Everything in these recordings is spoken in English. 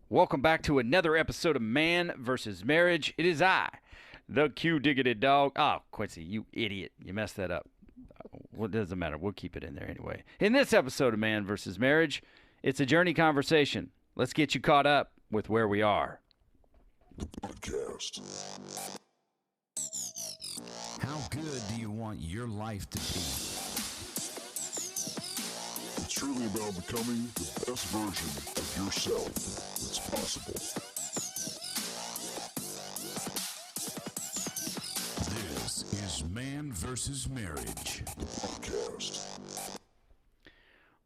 Welcome back to another episode of Man vs. Marriage. It is I, the Q Diggity Dog. Oh, Quincy, you idiot. You messed that up. Well, it doesn't matter. We'll keep it in there anyway. In this episode of Man vs. Marriage, it's a journey conversation. Let's get you caught up with where we are. Podcast. How good do you want your life to be? It's truly about becoming the best version of yourself that's possible. This is Man vs. Marriage. Podcast.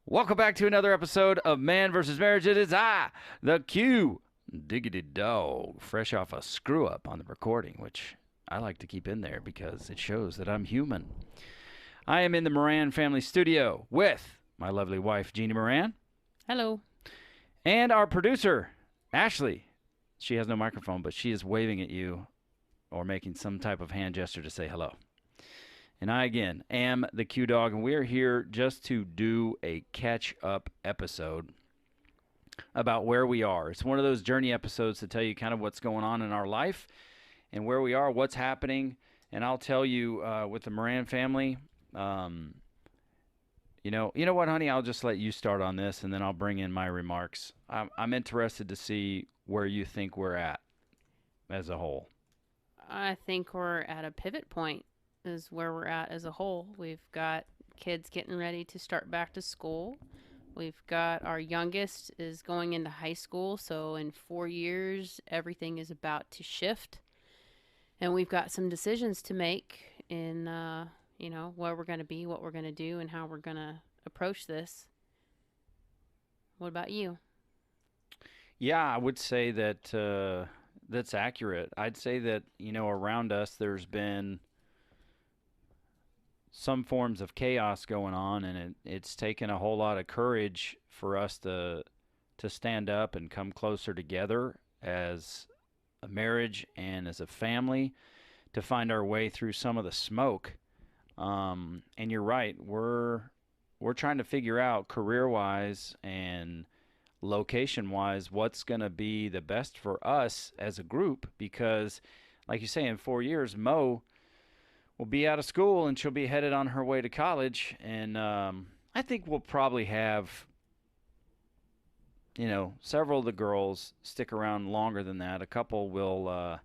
Welcome back to another episode of Man vs. Marriage. It is I, the Q Diggity Dog, fresh off a screw up on the recording, which I like to keep in there because it shows that I'm human. I am in the Moran family studio with my lovely wife, Jeanne Moran. Hello. And our producer, Ashley. She has no microphone, but she is waving at you or making some type of hand gesture to say hello. And I, again, am the Q Dog, and we are here just to do a catch-up episode about where we are. It's one of those journey episodes to tell you kind of what's going on in our life and where we are, what's happening. And I'll tell you, with the Moran family, you know what, honey? I'll just let you start on this, and then I'll bring in my remarks. I'm interested to see where you think we're at as a whole. I think we're at a pivot point is where we're at as a whole. We've got kids getting ready to start back to school. We've got our youngest is going into high school, so in 4 years, everything is about to shift. And we've got some decisions to make in, where we're going to be, what we're going to do, and how we're going to approach this. What about you? Yeah, I would say that that's accurate. I'd say that, around us there's been some forms of chaos going on, and it's taken a whole lot of courage for us to stand up and come closer together as a marriage and as a family to find our way through some of the smoke. And you're right, we're trying to figure out career-wise and location-wise what's going to be the best for us as a group, because like you say, in 4 years Mo will be out of school and she'll be headed on her way to college, and I think we'll probably have several of the girls stick around longer than that. A couple will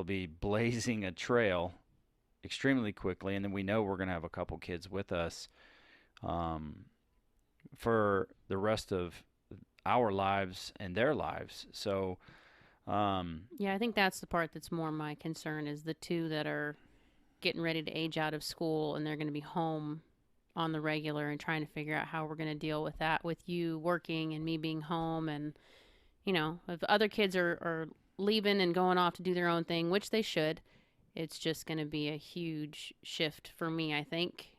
be blazing a trail extremely quickly, and then we know we're going to have a couple kids with us for the rest of our lives and their lives. So Yeah, I think that's the part that's more my concern is the two that are getting ready to age out of school, and they're going to be home on the regular and trying to figure out how we're going to deal with that, with you working and me being home. And, if other kids are leaving and going off to do their own thing, which they should, it's just going to be a huge shift for me, I think.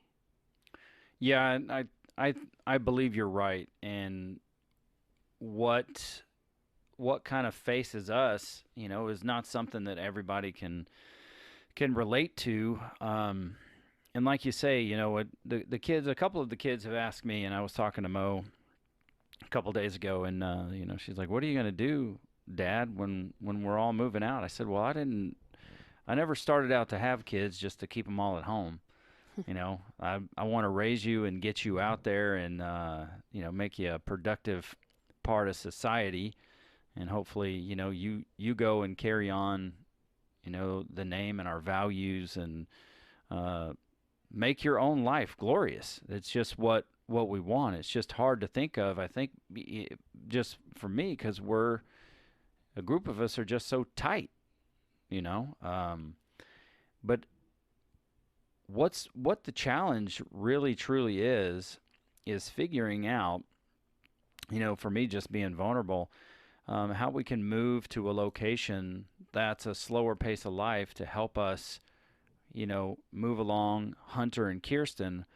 yeah, and I believe you're right. And what kind of faces us, is not something that everybody can relate to. And like you say, the kids, a couple of the kids have asked me, and I was talking to Mo a couple days ago, and she's like, "What are you going to do, Dad, when we're all moving out?" I said, "Well, I never started out to have kids just to keep them all at home. I want to raise you and get you out there and make you a productive part of society, and hopefully, you go and carry on, the name and our values, and make your own life glorious. It's just what we want. It's just hard to think of, I think, just for me, because a group of us are just so tight, but what the challenge really truly is figuring out, for me, just being vulnerable, how we can move to a location that's a slower pace of life to help us move along Hunter and Kirsten,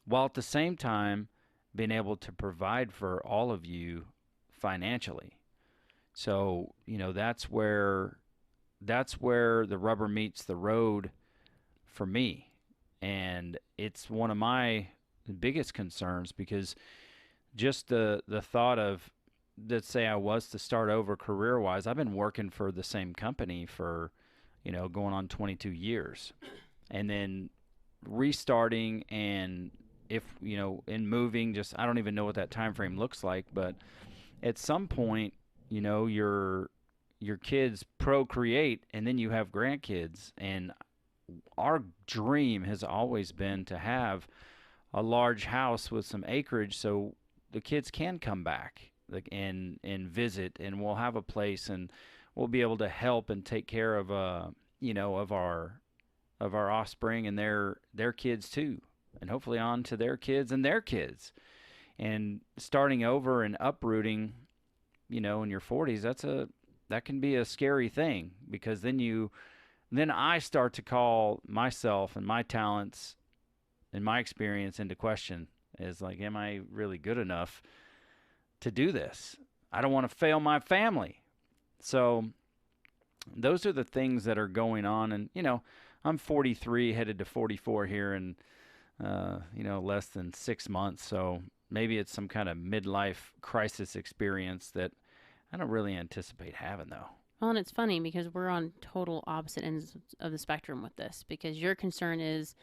while at the same time being able to provide for all of you financially. So, that's where the rubber meets the road for me. And it's one of my biggest concerns, because just the thought of let's say I was to start over career wise, I've been working for the same company for, going on 22 years. And then restarting, and if, in moving, just I don't even know what that time frame looks like, but at some point, your kids procreate and then you have grandkids, and our dream has always been to have a large house with some acreage so the kids can come back, like, and visit, and we'll have a place, and we'll be able to help and take care of of our offspring and their kids too, and hopefully on to their kids and their kids. And starting over and uprooting, in your 40s, that can be a scary thing, because then I start to call myself and my talents and my experience into question. Is like, am I really good enough to do this? I don't want to fail my family. So those are the things that are going on. And, I'm 43, headed to 44 here in, less than 6 months. So maybe it's some kind of midlife crisis experience that I don't really anticipate having, though. Well, and it's funny because we're on total opposite ends of the spectrum with this, because your concern is,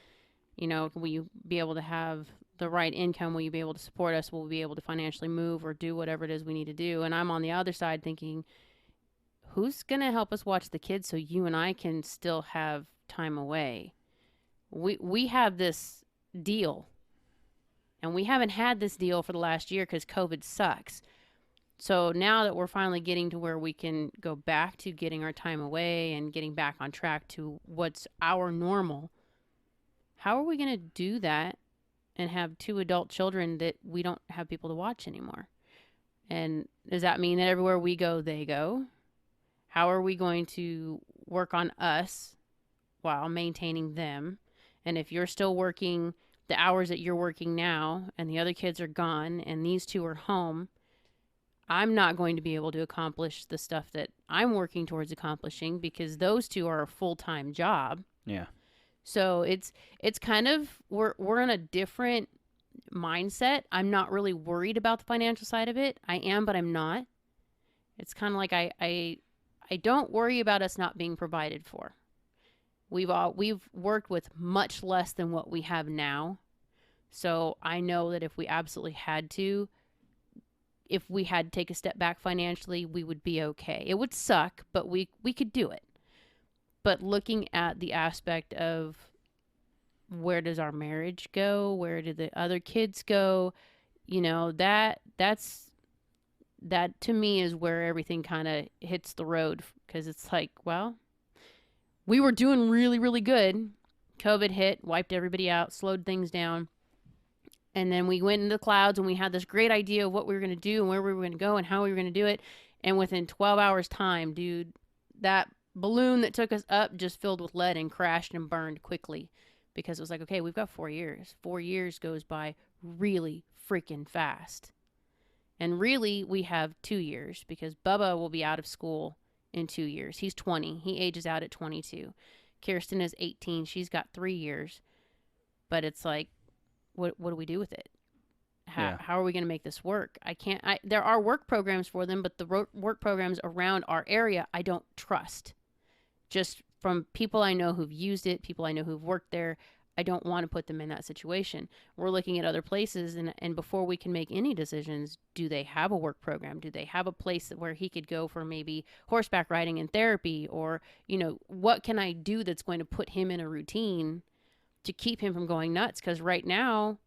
will you be able to have the right income? Will you be able to support us? Will we be able to financially move or do whatever it is we need to do? And I'm on the other side thinking, who's going to help us watch the kids so you and I can still have time away? We have this deal, and we haven't had this deal for the last year because COVID sucks. So now that we're finally getting to where we can go back to getting our time away and getting back on track to what's our normal, how are we going to do that and have 2 adult children that we don't have people to watch anymore? And does that mean that everywhere we go, they go? How are we going to work on us while maintaining them? And if you're still working the hours that you're working now and the other kids are gone and these 2 are home, I'm not going to be able to accomplish the stuff that I'm working towards accomplishing, because those 2 are a full-time job. Yeah. So it's kind of, we're in a different mindset. I'm not really worried about the financial side of it. I am, but I'm not. It's kind of like I don't worry about us not being provided for. We've worked with much less than what we have now. So I know that if we absolutely had to, if we had to take a step back financially, we would be okay. It would suck, but we could do it. But looking at the aspect of where does our marriage go? Where do the other kids go? That to me is where everything kind of hits the road, because it's like, well, we were doing really, really good. COVID hit, wiped everybody out, slowed things down. And then we went into the clouds and we had this great idea of what we were going to do and where we were going to go and how we were going to do it. And within 12 hours time, dude, that balloon that took us up just filled with lead and crashed and burned quickly, because it was like, okay, we've got 4 years. 4 years goes by really freaking fast. And really, we have 2 years, because Bubba will be out of school in 2 years. He's 20. He ages out at 22. Kirsten is 18. She's got 3 years. But it's like, what do we do with it? How are we going to make this work? There are work programs for them, but the work programs around our area, I don't trust. Just from people I know who've used it, people I know who've worked there, I don't want to put them in that situation. We're looking at other places, and before we can make any decisions, do they have a work program? Do they have a place where he could go for maybe horseback riding and therapy? Or, what can I do that's going to put him in a routine to keep him from going nuts? Because right now,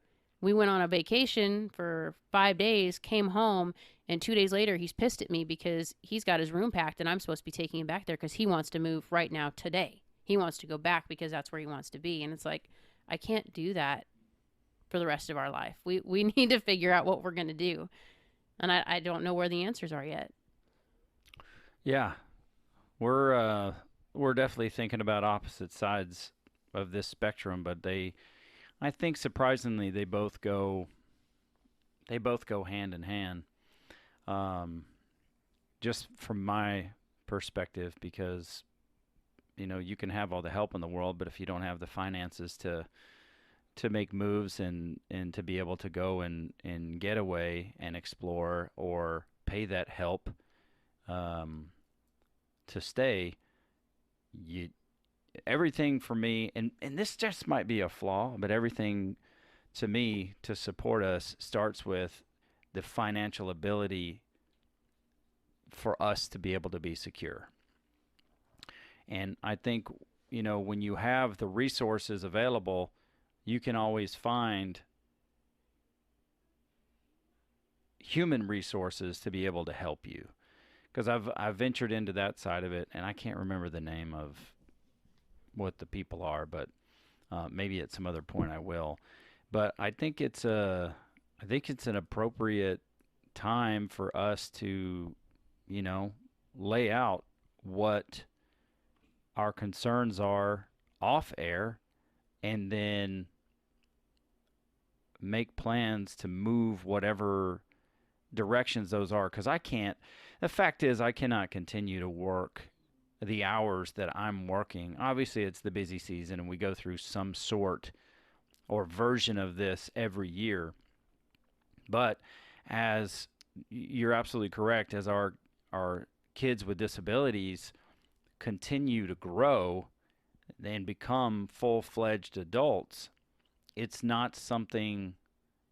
we went on a vacation for 5 days, came home, and 2 days later, he's pissed at me because he's got his room packed, and I'm supposed to be taking him back there because he wants to move right now today. He wants to go back because that's where he wants to be. And it's like, I can't do that for the rest of our life. We need to figure out what we're going to do. And I don't know where the answers are yet. Yeah. We're definitely thinking about opposite sides of this spectrum, but I think surprisingly they both go hand in hand. Just from my perspective, because you can have all the help in the world, but if you don't have the finances to make moves and to be able to go and get away and explore, or pay that help to stay, you everything for me, and this just might be a flaw, but everything to me to support us starts with the financial ability for us to be able to be secure. And I think, when you have the resources available, you can always find human resources to be able to help you. Because I've ventured into that side of it, and I can't remember the name of what the people are, but maybe at some other point I will. But I think it's an appropriate time for us to, lay out what our concerns are off air, and then make plans to move whatever directions those are. Because the fact is, I cannot continue to work the hours that I'm working. Obviously, it's the busy season, and we go through some sort or version of this every year. But as you're absolutely correct, as our kids with disabilities continue to grow and become full-fledged adults, it's not something,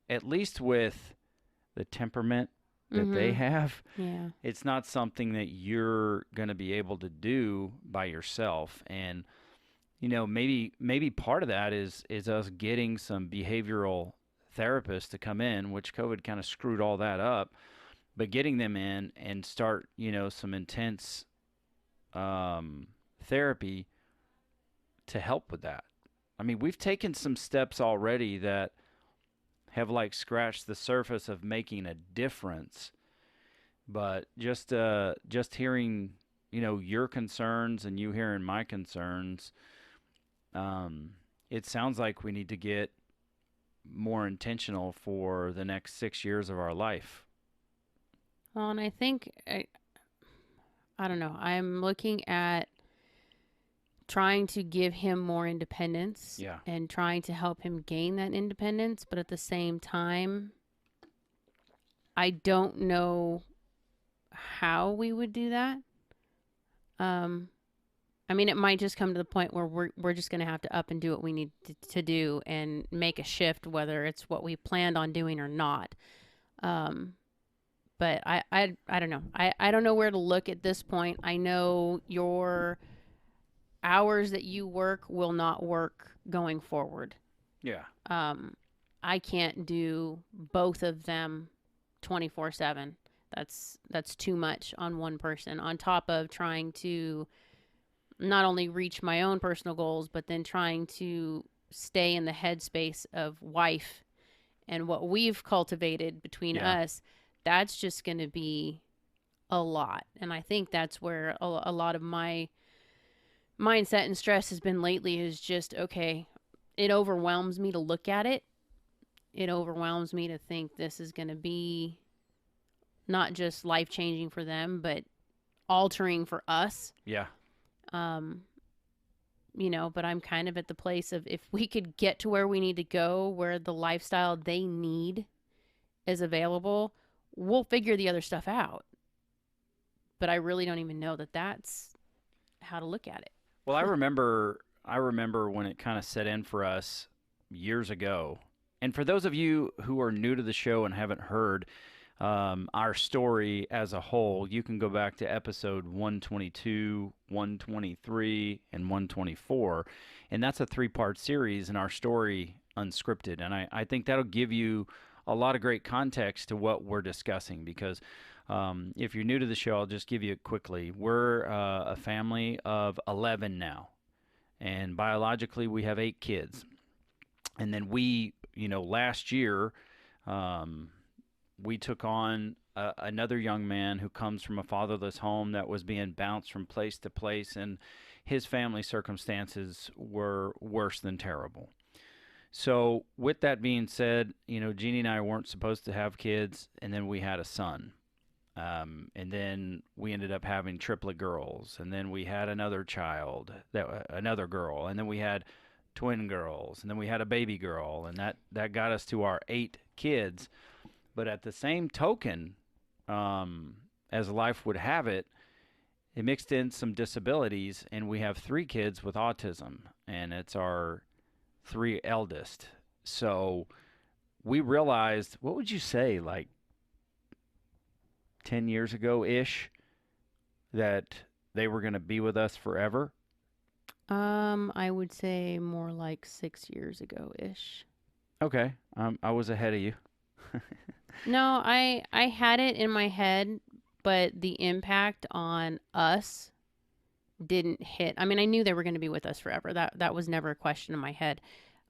at least with the temperament that they have, Yeah. it's not something that you're going to be able to do by yourself. And maybe part of that is us getting some behavioral therapists to come in, which COVID kind of screwed all that up, but getting them in and start some intense therapy to help with that. I mean, we've taken some steps already that have scratched the surface of making a difference. But just hearing, your concerns and you hearing my concerns, it sounds like we need to get more intentional for the next 6 years of our life. Well, and I think, I don't know, I'm looking at trying to give him more independence. Yeah. And trying to help him gain that independence. But at the same time, I don't know how we would do that. I mean, it might just come to the point where we're just going to have to up and do what we need to do and make a shift, whether it's what we planned on doing or not. But I don't know. I don't know where to look at this point. I know your hours that you work will not work going forward. Yeah. I can't do both of them 24/7. That's too much on one person, on top of trying to not only reach my own personal goals, but then trying to stay in the headspace of wife and what we've cultivated between us. That's just going to be a lot. And I think that's where a lot of my mindset and stress has been lately, is just, okay, it overwhelms me to look at it. It overwhelms me to think this is going to be not just life-changing for them, but altering for us. Yeah. But I'm kind of at the place of, if we could get to where we need to go, where the lifestyle they need is available, we'll figure the other stuff out. But I really don't even know that that's how to look at it. Well, I remember when it kind of set in for us years ago. And for those of you who are new to the show and haven't heard our story as a whole, you can go back to episode 122, 123, and 124. And that's a 3-part series in our story, Unscripted. And I think that'll give you a lot of great context to what we're discussing, because if you're new to the show, I'll just give you it quickly. We're a family of 11 now, and biologically we have 8 kids. And then we, last year, we took on another young man who comes from a fatherless home that was being bounced from place to place, and his family circumstances were worse than terrible. So with that being said, Jeanne and I weren't supposed to have kids, and then we had a son. And then we ended up having triplet girls, and then we had another child, another girl, and then we had twin girls, and then we had a baby girl, and that got us to our 8 kids. But at the same token, as life would have it, it mixed in some disabilities, and we have 3 kids with autism, and it's our 3 eldest. So we realized, what would you say, like 10 years ago ish, that they were going to be with us forever? I would say more like 6 years ago ish. Okay, I was ahead of you. No, I had it in my head, but the impact on us didn't hit. I mean, I knew they were going to be with us forever. That was never a question in my head.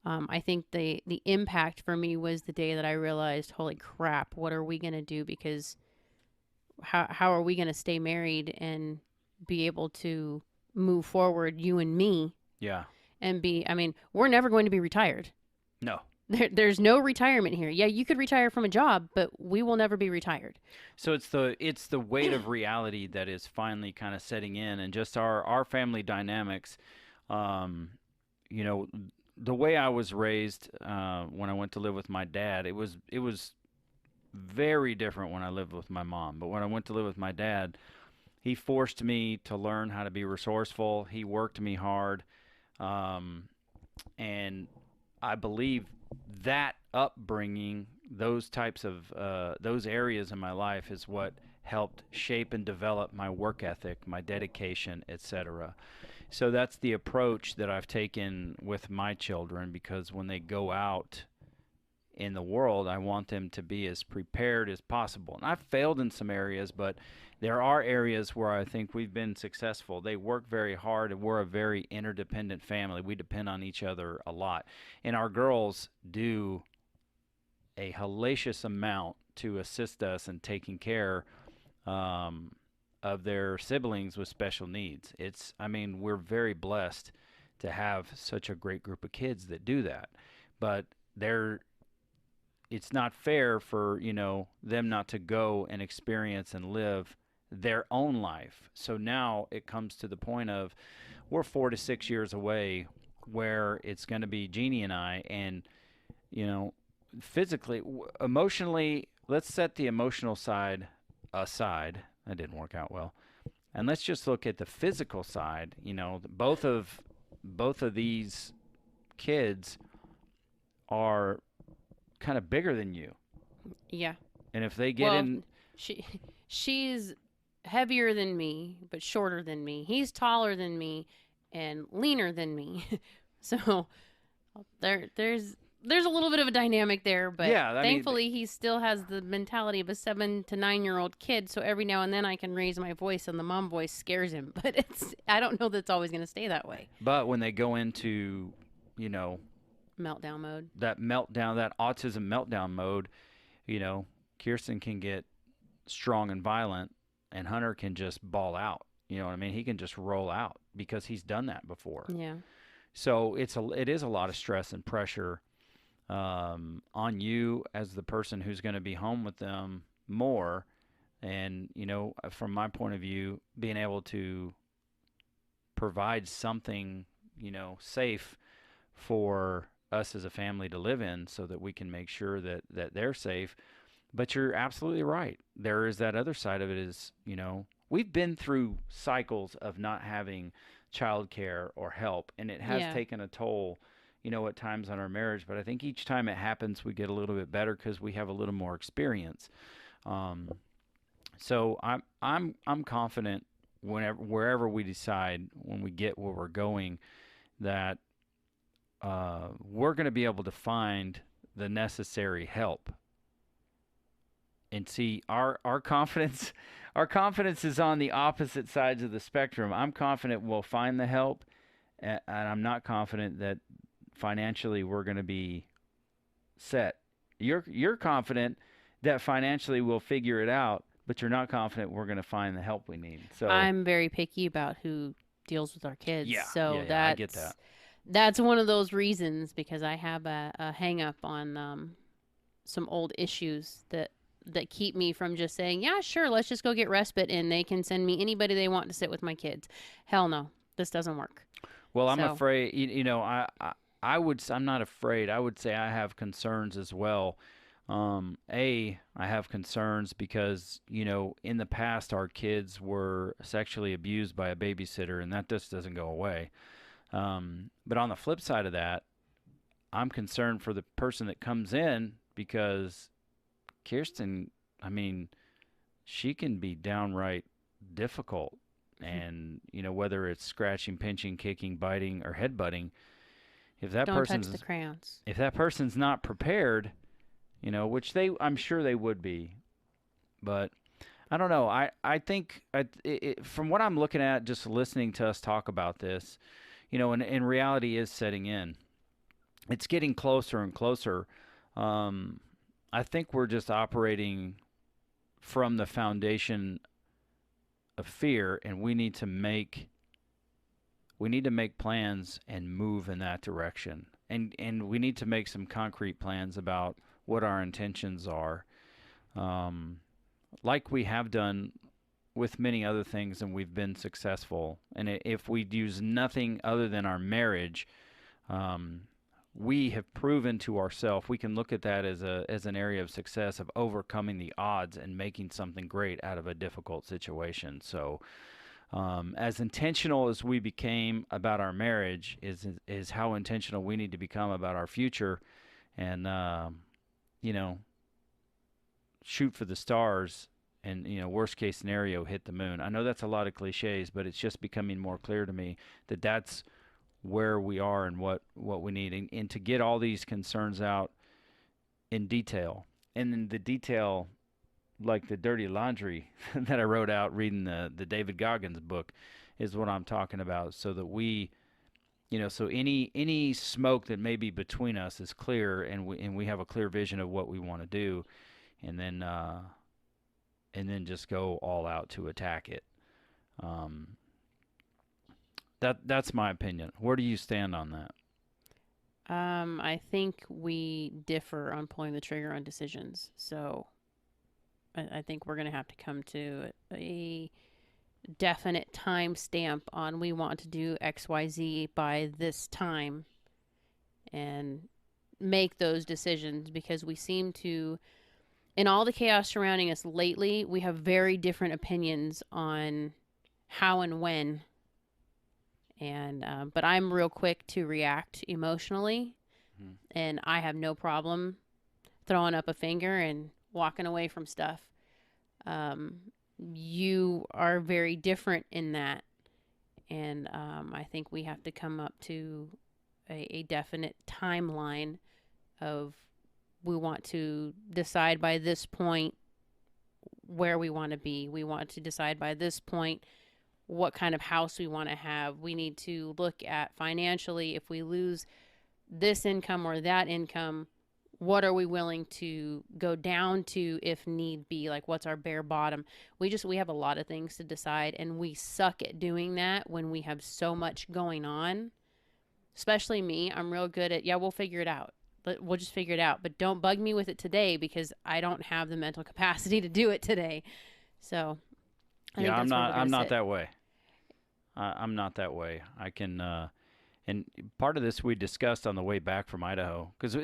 I think the impact for me was the day that I realized, holy crap, what are we going to do? Because how are we going to stay married and be able to move forward, you and me, Yeah. and I mean, we're never going to be retired. No. There's no retirement here. Yeah, you could retire from a job, but we will never be retired. So it's the weight of reality that is finally kind of setting in, and just our family dynamics. You know, the way I was raised when I went to live with my dad, it was very different when I lived with my mom. But when I went to live with my dad, he forced me to learn how to be resourceful. He worked me hard, and I believe that upbringing, those types of those areas in my life, is what helped shape and develop my work ethic, my dedication, etc. So that's the approach that I've taken with my children, because when they go out in the world, I want them to be as prepared as possible. And I've failed in some areas, but there are areas where I think we've been successful. They work very hard, and we're a very interdependent family. We depend on each other a lot. And our girls do a hellacious amount to assist us in taking care of their siblings with special needs. I mean, we're very blessed to have such a great group of kids that do that. But it's not fair for, them not to go and experience and live their own life. So now it comes to the point of, we're 4 to 6 years away, where it's going to be Jeannie and I, and physically, emotionally, let's set the emotional side aside. That didn't work out well. And let's just look at the physical side. Both of these kids are kind of bigger than you. Yeah. And if they get in, she's heavier than me, but shorter than me. He's taller than me and leaner than me. So there's a little bit of a dynamic there, but yeah, thankfully he still has the mentality of a 7 to 9-year-old kid. So every now and then I can raise my voice, and the mom voice scares him. But I don't know that's always going to stay that way. But when they go into, meltdown mode, that autism meltdown mode, Kirsten can get strong and violent, and Hunter can just ball out. You know what I mean? He can just roll out because he's done that before. Yeah. So it is a lot of stress and pressure on you as the person who's going to be home with them more. And, from my point of view, being able to provide something, safe for us as a family to live in, so that we can make sure that they're safe. But you're absolutely right. There is that other side of it is, we've been through cycles of not having childcare or help, and it has taken a toll, at times on our marriage. But I think each time it happens, we get a little bit better because we have a little more experience. So I'm confident wherever we decide, when we get where we're going, that we're going to be able to find the necessary help. And see, our confidence is on the opposite sides of the spectrum. I'm confident we'll find the help, and I'm not confident that financially we're going to be set. You're confident that financially we'll figure it out, but you're not confident we're going to find the help we need. So I'm very picky about who deals with our kids. Yeah, so I get that. That's one of those reasons, because I have a hang up on some old issues that keep me from just saying, yeah, sure, let's just go get respite and they can send me anybody they want to sit with my kids. Hell no, this doesn't work. Well, I'm afraid, I'm not afraid. I would say I have concerns as well. I have concerns because, in the past, our kids were sexually abused by a babysitter, and that just doesn't go away. But on the flip side of that, I'm concerned for the person that comes in because Kirsten, I mean, she can be downright difficult. And, whether it's scratching, pinching, kicking, biting, or headbutting, if that Don't touch person's the crayons. if that person's not prepared, which I'm sure they would be, but I don't know. I think from what I'm looking at, just listening to us talk about this, and reality is setting in. It's getting closer and closer. I think we're just operating from the foundation of fear, and we need to make plans and move in that direction. And we need to make some concrete plans about what our intentions are, like we have done with many other things, and we've been successful. And if we use nothing other than our marriage, we have proven to ourselves we can look at that as an area of success, of overcoming the odds and making something great out of a difficult situation. So as intentional as we became about our marriage is how intentional we need to become about our future, and shoot for the stars, and worst case scenario, hit the moon. I know that's a lot of cliches, but it's just becoming more clear to me that that's where we are and what we need, and to get all these concerns out in detail. And then the detail, like the dirty laundry that I wrote out reading the David Goggins book, is what I'm talking about, so that we, so any smoke that may be between us is clear, and we have a clear vision of what we want to do, and then just go all out to attack it. That's my opinion. Where do you stand on that? I think we differ on pulling the trigger on decisions. So I think we're going to have to come to a definite time stamp on we want to do XYZ by this time and make those decisions, because we seem to, in all the chaos surrounding us lately, we have very different opinions on how and when. And but I'm real quick to react emotionally, and I have no problem throwing up a finger and walking away from stuff. You are very different in that, and I think we have to come up to a definite timeline of, we want to decide by this point where we want to be. We want to decide by this point what kind of house we want to have. We need to look at financially, if we lose this income or that income, what are we willing to go down to if need be? Like, what's our bare bottom? We have a lot of things to decide, and we suck at doing that when we have so much going on. Especially me. I'm real good at, we'll figure it out. We'll just figure it out. But don't bug me with it today, because I don't have the mental capacity to do it today. So I'm not that way. I'm not that way. I can, and part of this we discussed on the way back from Idaho, because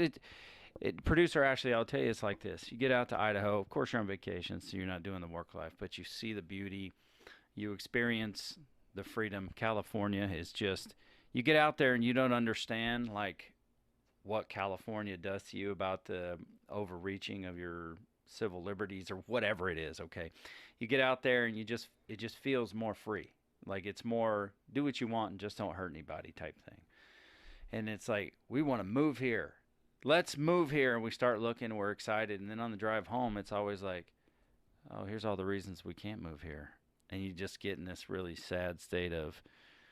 producer Ashley, I'll tell you, it's like this. You get out to Idaho, of course you're on vacation, so you're not doing the work life, but you see the beauty, you experience the freedom. California is just, you get out there and you don't understand, like, what California does to you about the overreaching of your civil liberties or whatever it is. Okay, you get out there and it just feels more free, like it's more do what you want and just don't hurt anybody type thing. And it's like, we want to move here, let's move here, and we start looking, we're excited, and then on the drive home it's always like, oh, here's all the reasons we can't move here, and you just get in this really sad state of,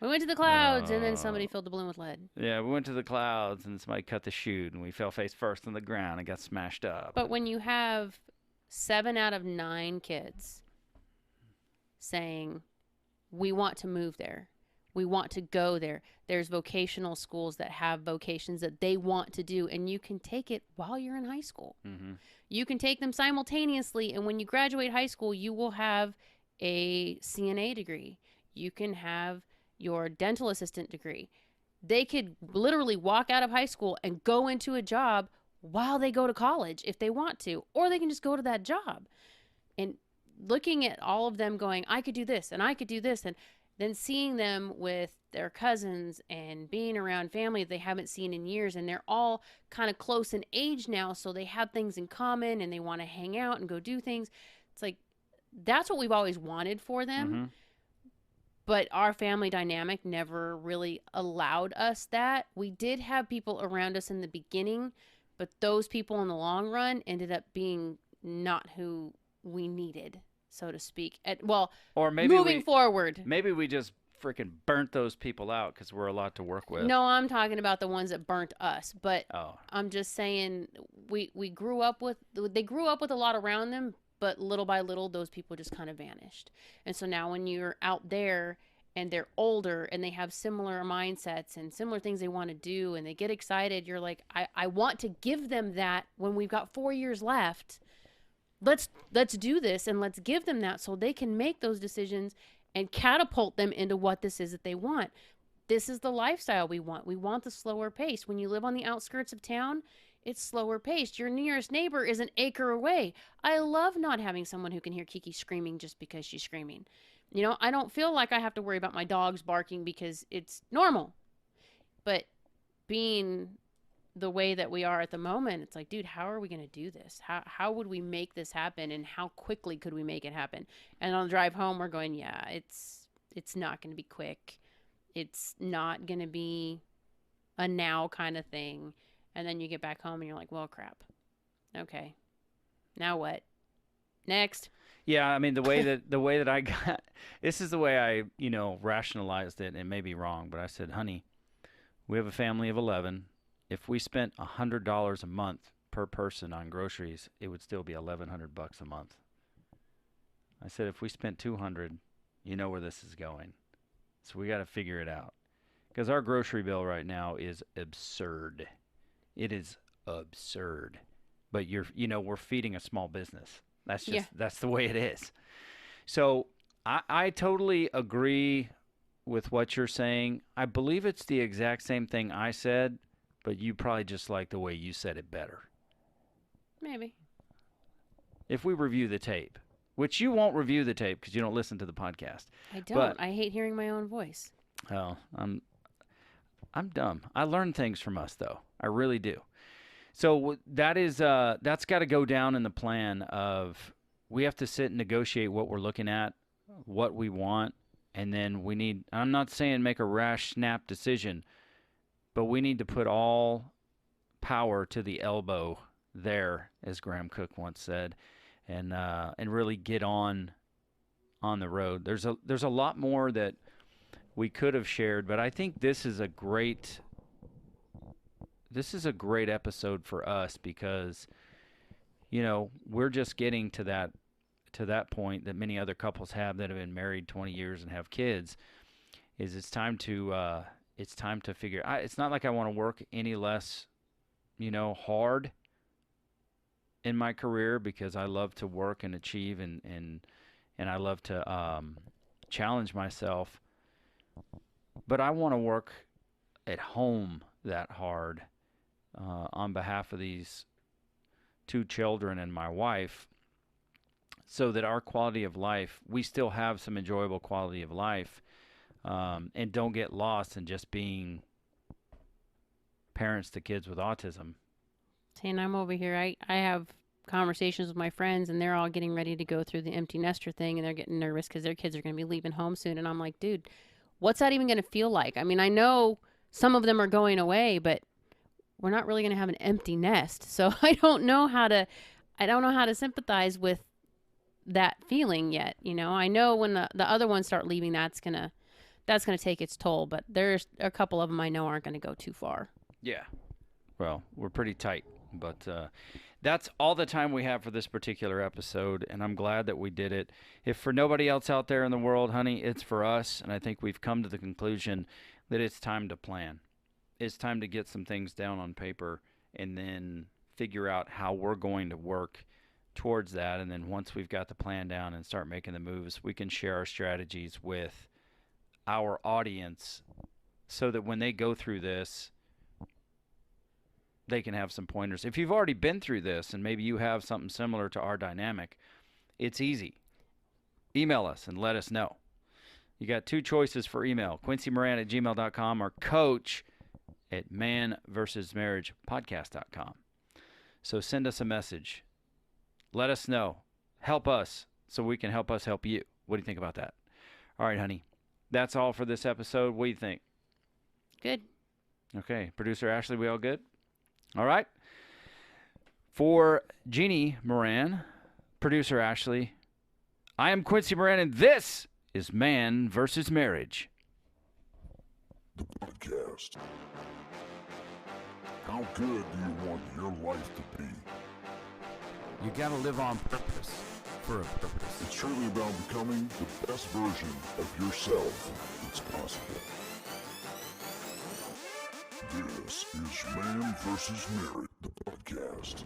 we went to the clouds, and then somebody filled the balloon with lead. Yeah, we went to the clouds, and somebody cut the chute, and we fell face first on the ground and got smashed up. But when you have 7 out of 9 kids saying, we want to move there, we want to go there, there's vocational schools that have vocations that they want to do, and you can take it while you're in high school. Mm-hmm. You can take them simultaneously, and when you graduate high school, you will have a CNA degree. You can have your dental assistant degree. They could literally walk out of high school and go into a job while they go to college if they want to, or they can just go to that job. And looking at all of them going, I could do this and I could do this, and then seeing them with their cousins and being around family they haven't seen in years, and they're all kind of close in age now, so they have things in common and they want to hang out and go do things. It's like that's what we've always wanted for them. Mm-hmm. But our family dynamic never really allowed us that. We did have people around us in the beginning, but those people in the long run ended up being not who we needed, so to speak. Or maybe moving forward. Maybe we just freaking burnt those people out because we're a lot to work with. No, I'm talking about the ones that burnt us. But Oh. I'm just saying they grew up with a lot around them, but little by little those people just kind of vanished. And so now when you're out there and they're older and they have similar mindsets and similar things they want to do and they get excited, you're like, I want to give them that when we've got 4 years left. Let's do this and let's give them that so they can make those decisions and catapult them into what this is that they want. This is the lifestyle we want. We want the slower pace. When you live on the outskirts of town, it's slower paced. Your nearest neighbor is an acre away. I love not having someone who can hear Kiki screaming just because she's screaming. You know, I don't feel like I have to worry about my dogs barking because it's normal. But being the way that we are at the moment, it's like, dude, how are we going to do this? How would we make this happen, and how quickly could we make it happen? And on the drive home, we're going, yeah, it's not going to be quick. It's not going to be a now kind of thing. And then you get back home and you're like, well, crap. Okay. Now what? Next. Yeah, I mean the way that I got this is the way I, rationalized it, and may be wrong, but I said, honey, we have a family of 11. If we spent $100 a month per person on groceries, it would still be $1,100 a month. I said, if we spent $200, you know where this is going. So we got to figure it out, because our grocery bill right now is absurd. It is absurd. But we're feeding a small business. That's the way it is. So I totally agree with what you're saying. I believe it's the exact same thing I said, but you probably just like the way you said it better. Maybe. If we review the tape, which you won't review the tape because you don't listen to the podcast. I don't. I hate hearing my own voice. Oh, I'm dumb. I learn things from us, though. I really do. So that's got to go down in the plan of we have to sit and negotiate what we're looking at, what we want, and then I'm not saying make a rash snap decision, but we need to put all power to the elbow there, as Graham Cook once said, and really get on the road. There's a lot more that we could have shared, but I think this is a great episode for us because, we're just getting to that point that many other couples have that have been married 20 years and have kids. It's time to figure. It's not like I want to work any less, hard in my career, because I love to work and achieve and I love to challenge myself. But I want to work at home that hard on behalf of these 2 children and my wife, so that our quality of life, we still have some enjoyable quality of life, and don't get lost in just being parents to kids with autism. See, and I'm over here. I have conversations with my friends, and they're all getting ready to go through the empty nester thing, and they're getting nervous because their kids are going to be leaving home soon. And I'm like, dude, what's that even going to feel like? I mean, I know some of them are going away, but we're not really going to have an empty nest. So I don't know how to sympathize with that feeling yet. I know when the other ones start leaving, that's going to take its toll, but there's a couple of them I know aren't going to go too far. Yeah. Well, we're pretty tight, but that's all the time we have for this particular episode, and I'm glad that we did it. If for nobody else out there in the world, honey, it's for us, and I think we've come to the conclusion that it's time to plan. It's time to get some things down on paper and then figure out how we're going to work towards that. And then once we've got the plan down and start making the moves, we can share our strategies with our audience so that when they go through this, they can have some pointers. If you've already been through this and maybe you have something similar to our dynamic, it's easy. Email us and let us know. You got two choices for email, quincymoran@gmail.com or coach@manvsmarriagepodcast.com. So send us a message. Let us know. Help us so we can help us help you. What do you think about that? All right, honey. That's all for this episode. What do you think? Good. Okay. Producer Ashley, we all good? All right. For Jeanne Moran, producer Ashley, I am Quincy Moran, and this is Man versus Marriage. The podcast. How good do you want your life to be? You gotta live on purpose, for a purpose. It's truly about becoming the best version of yourself that's possible. This is Man vs. Marriage, the podcast.